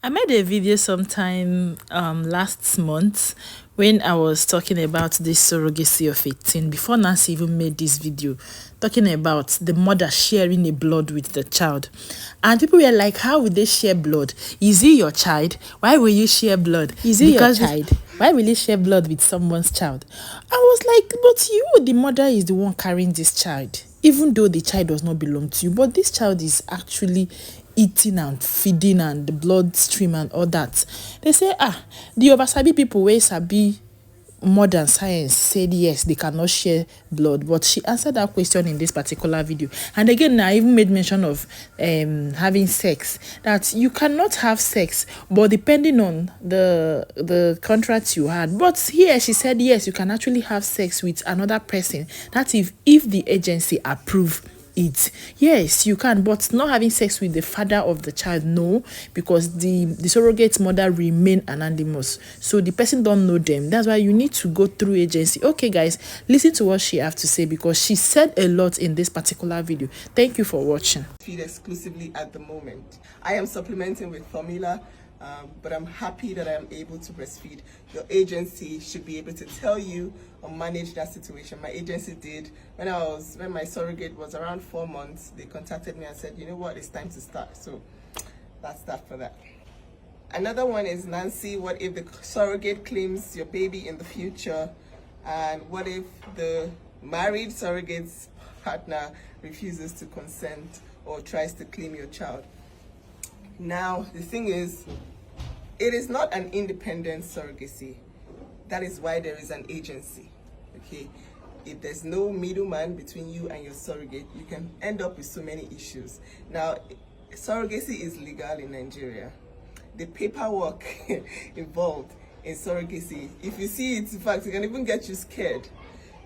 I made a video sometime last month when I was talking about this surrogacy of 18 before Nancy even made this video talking about the mother sharing a blood with the child. And people were like, how would they share blood? Is it your child? Why will you share blood? Is it your child? Why will you share blood with someone's child? I was like, but you, the mother, is the one carrying this child, even though the child does not belong to you. But this child is actually eating and feeding and the bloodstream and all that. They say, the oversabi people wey sabi modern science said yes, they cannot share blood, but she answered that question in this particular video. And again, I even made mention of having sex, that you cannot have sex, but depending on the contract you had. But here she said yes, you can actually have sex with another person, that if the agency approve it. Yes, you can, but not having sex with the father of the child, no, because the surrogate mother remain anonymous, so the person don't know them. That's why you need to go through agency. Okay guys, listen to what she have to say, because she said a lot in this particular video. Thank you for watching. Feed exclusively at the moment. I am supplementing with formula, but I'm happy that I am able to breastfeed. Your agency should be able to tell you or manage that situation. My agency did. When my surrogate was around 4 months, they contacted me and said, you know what, it's time to start. So that's that for that. Another one is, Nancy, what if the surrogate claims your baby in the future? And what if the married surrogate's partner refuses to consent or tries to claim your child? Now, the thing is, it is not an independent surrogacy. That is why there is an agency, okay? If there's no middleman between you and your surrogate, you can end up with so many issues. Now, surrogacy is legal in Nigeria. The paperwork involved in surrogacy, if you see it, in fact, it can even get you scared.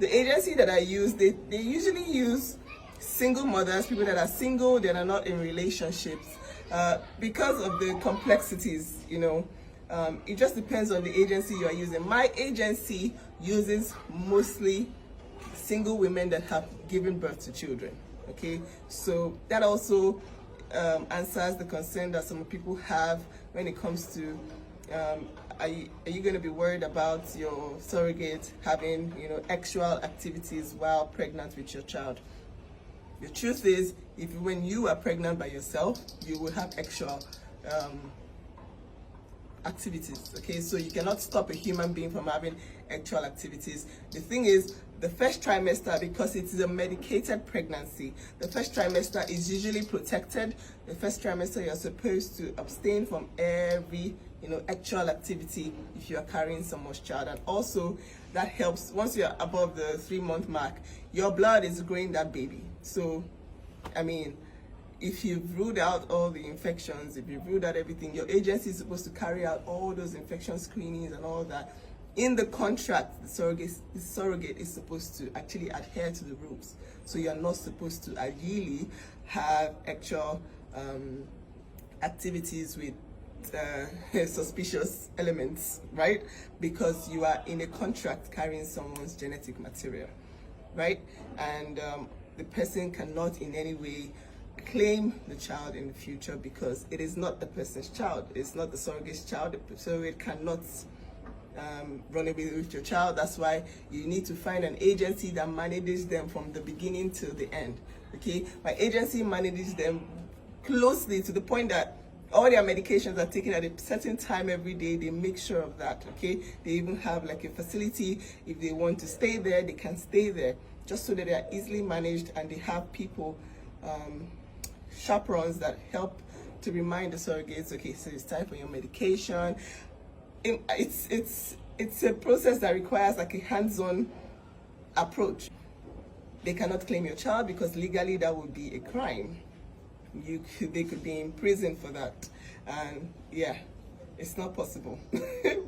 The agency that I use, they usually use single mothers, people that are single, that are not in relationships, because of the complexities, it just depends on the agency you are using. My agency uses mostly single women that have given birth to children, okay? So that also answers the concern that some people have when it comes to are you going to be worried about your surrogate having sexual activities while pregnant with your child? The truth is, when you are pregnant by yourself, you will have sexual activities, okay? So you cannot stop a human being from having sexual activities. The thing is, the first trimester, because it is a medicated pregnancy, the first trimester is usually protected. The first trimester, you're supposed to abstain from every sexual activity if you are carrying someone's child. And also that helps, once you're above the 3-month mark, your blood is growing that baby. So I mean, if you've ruled out all the infections, if you've ruled out everything, your agency is supposed to carry out all those infection screenings and all that. In the contract, the surrogate is supposed to actually adhere to the rules. So you're not supposed to ideally have actual activities with suspicious elements, right? Because you are in a contract carrying someone's genetic material, right? And the person cannot in any way claim the child in the future, because it is not the person's child. It's not the surrogate's child. The surrogate cannot run away with your child. That's why you need to find an agency that manages them from the beginning till the end, okay? My agency manages them closely to the point that all their medications are taken at a certain time every day. They make sure of that, okay? They even have like a facility. If they want to stay there, they can stay there, just so that they are easily managed, and they have people, chaperones, that help to remind the surrogates, okay, so it's time for your medication. It's a process that requires like a hands-on approach. They cannot claim your child because legally that would be a crime. They could be in prison for that, and yeah, it's not possible.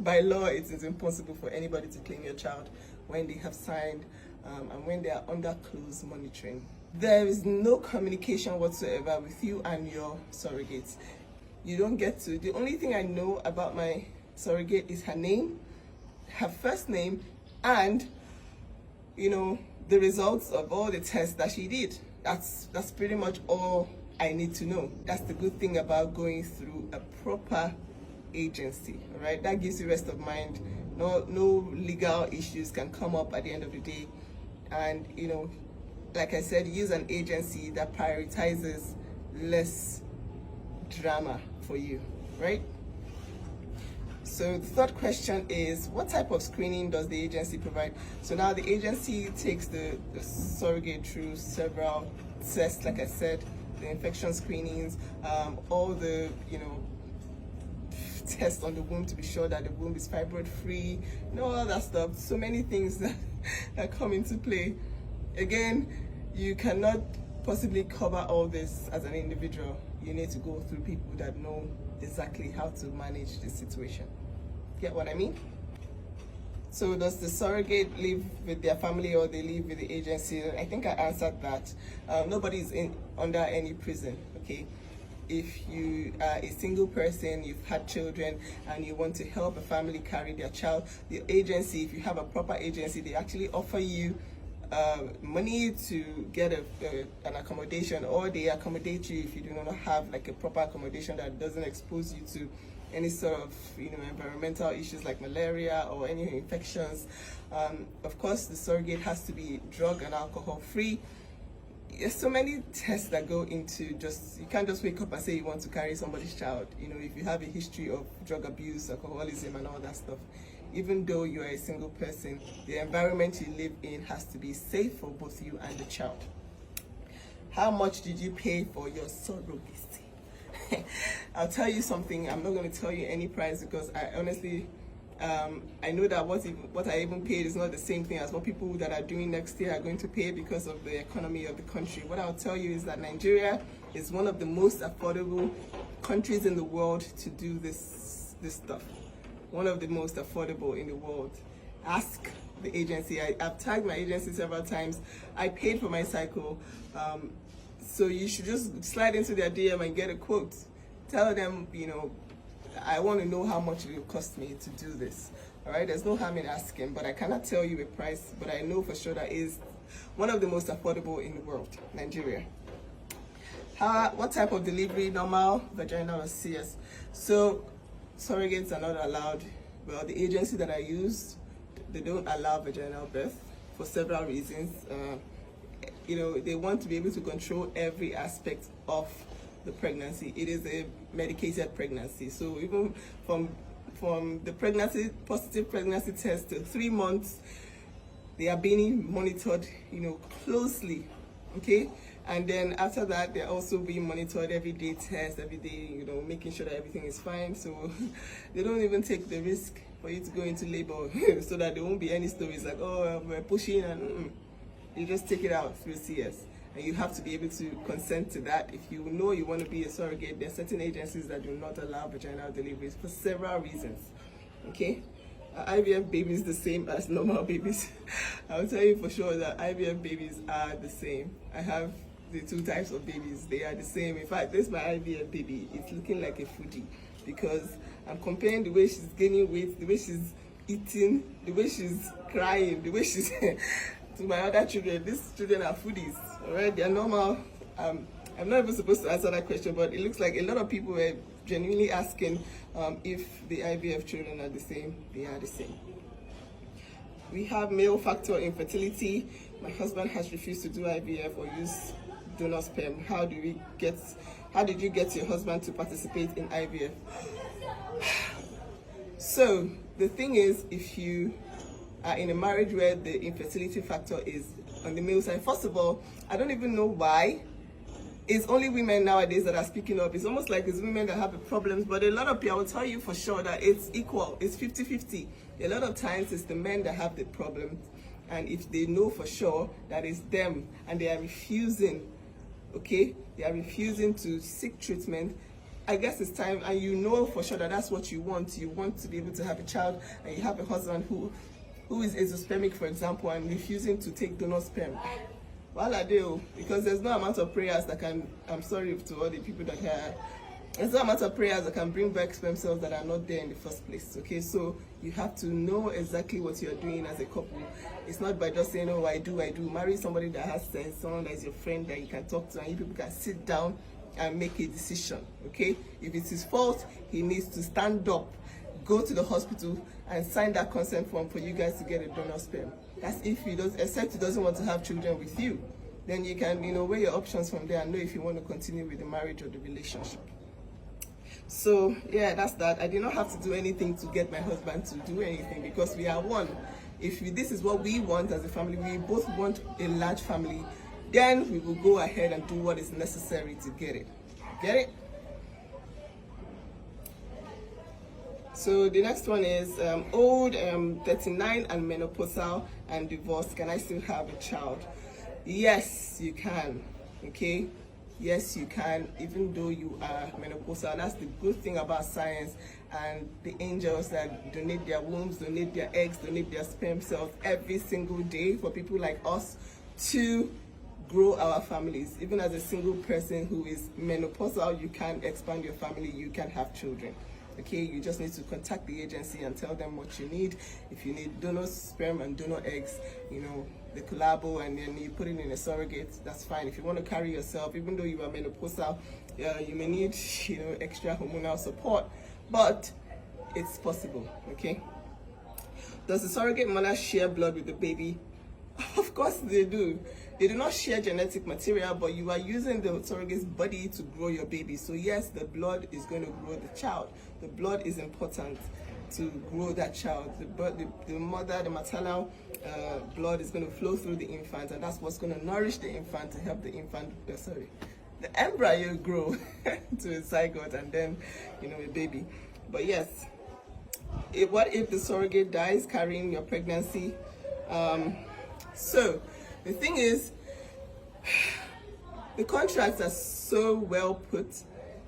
By law, it is impossible for anybody to claim your child when they have signed and when they are under close monitoring. There is no communication whatsoever with you and your surrogates. You don't get to. The only thing I know about my surrogate is her name, her first name, and the results of all the tests that she did. That's pretty much all I need to know. That's the good thing about going through a proper agency. All right, that gives you rest of mind. No legal issues can come up at the end of the day. And like I said, use an agency that prioritizes less drama for you, right? So the third question is, what type of screening does the agency provide? So now the agency takes the surrogate through several tests, like I said, the infection screenings, all the tests on the womb to be sure that the womb is fibroid free, all that stuff. So many things that come into play. Again, you cannot possibly cover all this as an individual. You need to go through people that know exactly how to manage the situation. Get what I mean? So does the surrogate live with their family or they live with the agency? I think I answered that. Nobody is under any prison, okay? If you are a single person, you've had children, and you want to help a family carry their child, the agency, if you have a proper agency, they actually offer you money to get an accommodation, or they accommodate you if you do not have like a proper accommodation that doesn't expose you to any sort of environmental issues like malaria or any infections. Of course, the surrogate has to be drug and alcohol free. There's so many tests that go into you can't just wake up and say you want to carry somebody's child. If you have a history of drug abuse, alcoholism, and all that stuff, even though you are a single person, the environment you live in has to be safe for both you and the child. How much did you pay for your surrogacy? I'll tell you something. I'm not going to tell you any price because I honestly, I know that what I even paid is not the same thing as what people that are doing next year are going to pay because of the economy of the country. What I'll tell you is that Nigeria is one of the most affordable countries in the world to do this stuff. One of the most affordable in the world. Ask the agency. I've tagged my agency several times. I paid for my cycle. So you should just slide into their DM and get a quote. Tell them, I want to know how much it will cost me to do this. All right, there's no harm in asking, but I cannot tell you a price, but I know for sure that is one of the most affordable in the world, Nigeria. What type of delivery? Normal, vaginal, or CS? So surrogates are not allowed. Well, the agency that I use, they don't allow vaginal birth for several reasons. They want to be able to control every aspect of the pregnancy. It is a medicated pregnancy. So even from the positive pregnancy test to 3 months, they are being monitored, closely. Okay? And then after that, they're also being monitored every day, test every day, making sure that everything is fine. So they don't even take the risk for you to go into labor so that there won't be any stories like, we're pushing and you just take it out through CS. And you have to be able to consent to that. If you know you want to be a surrogate, there are certain agencies that do not allow vaginal deliveries for several reasons. Okay? IVF babies the same as normal babies. I'll tell you for sure that IVF babies are the same. I have the 2 types of babies. They are the same. In fact, this is my IVF baby. It's looking like a foodie because I'm comparing the way she's gaining weight, the way she's eating, the way she's crying, the way she's to my other children. These children are foodies, all right? They're normal. I'm not even supposed to answer that question, but it looks like a lot of people were genuinely asking if the IVF children are the same. They are the same. We have male factor infertility. My husband has refused to do IVF or use donor sperm. How did you get your husband to participate in IVF? So the thing is, if you are in a marriage where the infertility factor is on the male side, first of all, I don't even know why. It's only women nowadays that are speaking up. It's almost like it's women that have the problems, but a lot of people, I will tell you for sure that it's equal. It's 50-50. A lot of times it's the men that have the problem, and if they know for sure that it's them and they are refusing, okay, they are refusing to seek treatment, I guess it's time, and you know for sure that that's what you want. You want to be able to have a child, and you have a husband who is azoospermic, for example, and refusing to take donor sperm. Well, I do, because there's no amount of prayers that can, I'm sorry to all the people that are, there's no amount of prayers that can bring back sperm cells that are not there in the first place, okay? So you have to know exactly what you're doing as a couple. It's not by just saying, I do. Marry somebody that has sense, someone that is your friend that you can talk to, and you people can sit down and make a decision. Okay, if it's his fault, he needs to stand up, go to the hospital and sign that consent form for you guys to get a donor sperm. That's if he does, except he doesn't want to have children with you. Then you can, weigh your options from there and know if you want to continue with the marriage or the relationship. So yeah, that's that. I did not have to do anything to get my husband to do anything because we are one. If this is what we want as a family, we both want a large family, then we will go ahead and do what is necessary to get it. Get it? So the next one is old, 39 and menopausal and divorced. Can I still have a child? Yes, you can. Okay? Yes, you can, even though you are menopausal. That's the good thing about science and the angels that donate their wombs, donate their eggs, donate their sperm cells every single day for people like us to grow our families. Even as a single person who is menopausal, you can expand your family, you can have children. Okay, you just need to contact the agency and tell them what you need. If you need donor sperm and donor eggs, the collabo, and then you put it in a surrogate, that's fine. If you want to carry yourself, even though you are menopausal, you may need, extra hormonal support, but it's possible. Okay. Does the surrogate mother share blood with the baby? Of course they do. They do not share genetic material, but you are using the surrogate's body to grow your baby. So yes, the blood is going to grow the child. The blood is important to grow that child. The mother, the maternal blood is going to flow through the infant, and that's what's going to nourish the infant to help the infant, the embryo grow to a zygote and then, a baby. But yes, what if the surrogate dies carrying your pregnancy? So the thing is, the contracts are so well put.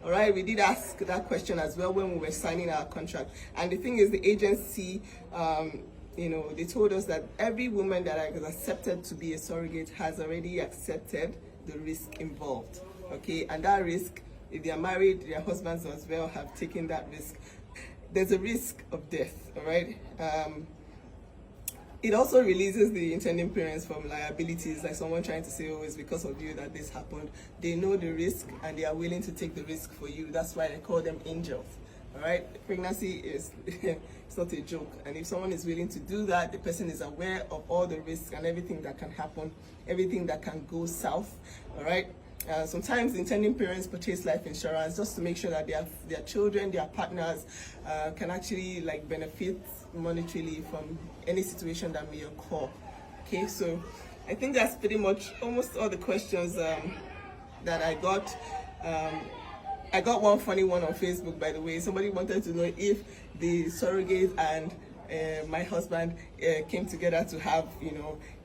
All right, we did ask that question as well when we were signing our contract. And the thing is, the agency, they told us that every woman that has accepted to be a surrogate has already accepted the risk involved. Okay, and that risk, if they are married, their husbands as well have taken that risk. There's a risk of death. All right. It also releases the intending parents from liabilities, like someone trying to say, oh, it's because of you that this happened. They know the risk and they are willing to take the risk for you. That's why I call them angels. All right, pregnancy is it's not a joke, and if someone is willing to do that, the person is aware of all the risks and everything that can happen, everything that can go south. All right. Sometimes the intending parents purchase life insurance just to make sure that their children, their partners, can actually benefit monetarily from any situation that may occur. Okay, so I think that's pretty much almost all the questions that I got. I got one funny one on Facebook, by the way. Somebody wanted to know if the surrogate and my husband came together to have,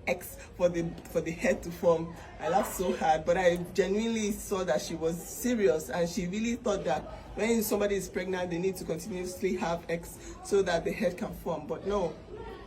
X for the head to form. I laughed so hard, but I genuinely saw that she was serious, and she really thought that when somebody is pregnant, they need to continuously have X so that the head can form. But no,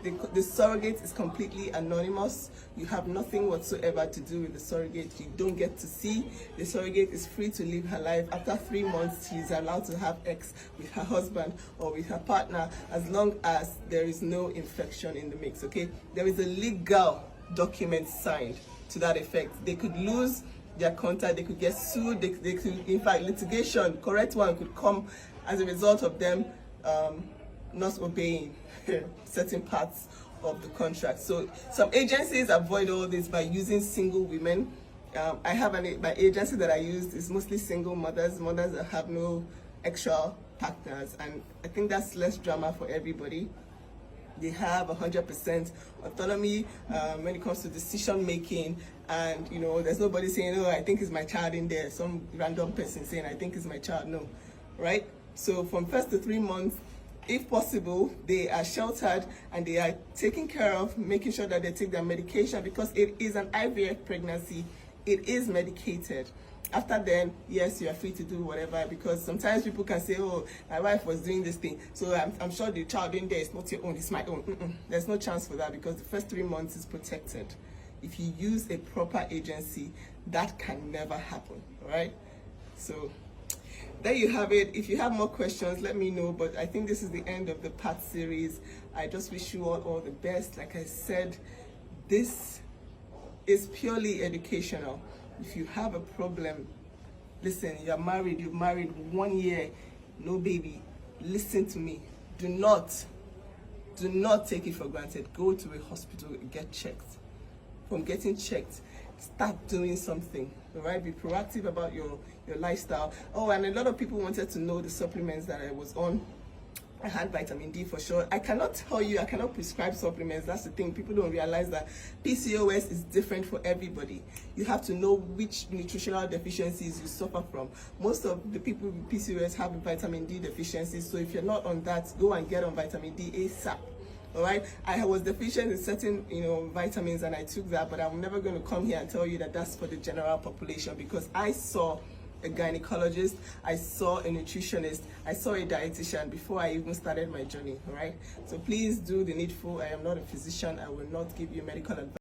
the surrogate is completely anonymous. You have nothing whatsoever to do with the surrogate. You don't get to see. The surrogate is free to live her life. After 3 months, she is allowed to have X with her husband or with her partner, as long as there is no infection in the mix. Okay, there is a legal document signed to that effect. They could lose their contact, they could get sued, they could, in fact, litigation, correct one, could come as a result of them not obeying certain parts of the contract. So some agencies avoid all this by using single women. I have my agency that I used is mostly single mothers that have no extra partners, and I think that's less drama for everybody. They have 100% autonomy when it comes to decision making, and there's nobody saying, oh, I think it's my child in there, some random person saying I think it's my child. No, right? So from 1st to 3 months, if possible, they are sheltered and they are taken care of, making sure that they take their medication, because it is an IVF pregnancy. It is medicated. After then, yes, you are free to do whatever, because sometimes people can say, oh, my wife was doing this thing, so I'm sure the child in there is not your own, it's my own. There's no chance for that, because the first 3 months is protected. If you use a proper agency, that can never happen, all right? So there you have it. If you have more questions, let me know, but I think this is the end of the part series. I just wish you all the best. Like I said, this is purely educational. If you have a problem Listen, you're married, you've married 1 year, no baby. Listen to me. Do not take it for granted. Go to a hospital and get checked. From getting checked, start doing something. All right, be proactive about your lifestyle. Oh, and a lot of people wanted to know the supplements that I was on. I had vitamin D for sure. I cannot tell you, I cannot prescribe supplements. That's the thing. People don't realize that PCOS is different for everybody. You have to know which nutritional deficiencies you suffer from. Most of the people with PCOS have vitamin D deficiencies. So if you're not on that, go and get on vitamin D ASAP. All right, I was deficient in certain, vitamins, and I took that, but I'm never going to come here and tell you that that's for the general population, because I saw a gynecologist, I saw a nutritionist, I saw a dietitian before I even started my journey. All right, so please do the needful. I am not a physician. I will not give you medical advice.